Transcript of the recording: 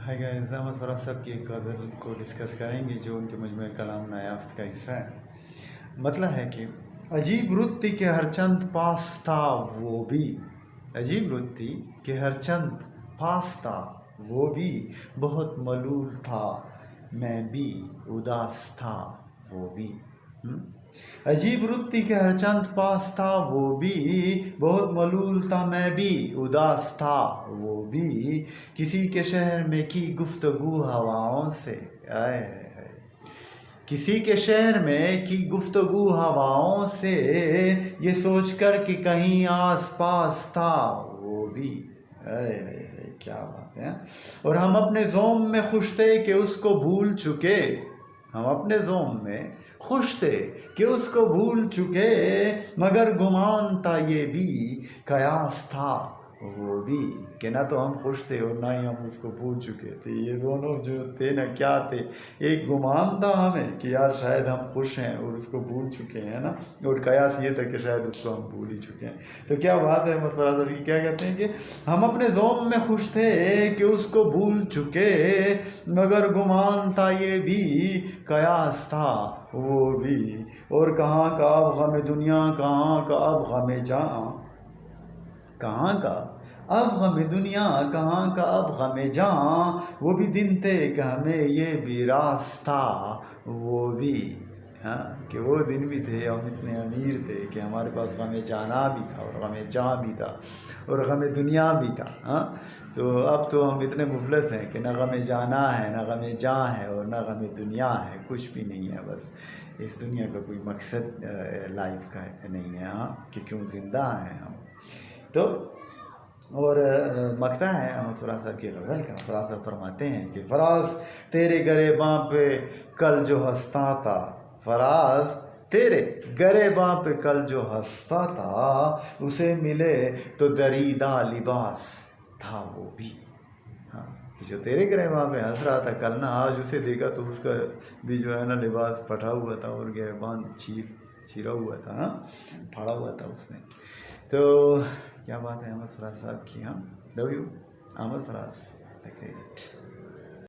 Hi guys, Ahmad Faraz Sahab की एक गज़ल को डिस्कस करेंगे जो उनके मजमूए कलाम नायाफ्त का हिस्सा है। मतलब है कि अजीब रुत्ती के हर चंद पास था वो भी, अजीब रुत्ती के हर चंद पास था वो भी, बहुत मलूल था मैं भी उदास था वो भी। अजीब रुत्ती के हर चंद पास था वो भी, बहुत मलूल था मैं भी उदास था वो भी। किसी के शहर में की गुफ्तगू हवाओं से, आए हाय, किसी के शहर में की गुफ्तगू हवाओं से, ये सोच कर कि कहीं आस पास था वो भी। आए हाय हाय, क्या बात है। और हम अपने ज़ोम में खुश थे कि उसको भूल चुके, हम अपने ज़ोम में खुश थे कि उसको भूल चुके, मगर गुमान था ये भी कयास था वो भी। कि ना तो हम खुश थे और ना ही हम उसको भूल चुके थे। ये दोनों जो थे ना, क्या थे, एक गुमान था हमें कि यार शायद हम खुश हैं और उसको भूल चुके हैं ना, और कयास ये था कि शायद उसको हम भूल ही चुके हैं। तो क्या बात है। अहमद फराज अभी क्या कहते हैं कि हम अपने ज़ोम में खुश थे कि उसको भूल चुके, मगर गुमान था ये भी कयास था वो भी। और कहाँ का अब गम दुनिया, कहाँ का अब गम जान, कहाँ का अब गम दुनिया, कहाँ का अब गम जान, वो भी दिन थे कि हमें ये भी रास्ता वो भी। हाँ, कि वो दिन भी थे, हम इतने अमीर थे कि हमारे पास गम जाना भी था और गम जान भी था और गम दुनिया भी था। हाँ, तो अब तो हम इतने मुफलस हैं कि ना गम जाना है, ना गम जान है और ना गम दुनिया है, कुछ भी नहीं है। बस इस दुनिया का कोई मकसद लाइफ का नहीं है। हाँ, कि क्यों ज़िंदा हैं हम। तो और मकता है अहमद फराज साहब की गज़ल का। फराज साहब फरमाते हैं कि फराज तेरे गरेबां पे कल जो हंसता था, फराज तेरे गरेबां पे कल जो हंसता था, उसे मिले तो दरीदा लिबास था वो भी। हाँ, कि जो तेरे गरेबां पे हंस रहा था कल ना, आज उसे देखा तो उसका भी जो है ना लिबास फटा हुआ था और गरेबान चीरा हुआ था। हाँ, फाड़ा हुआ था उसने। तो क्या बात है अहमद फराज साहब की। हम love you Ahmad Faraz the great.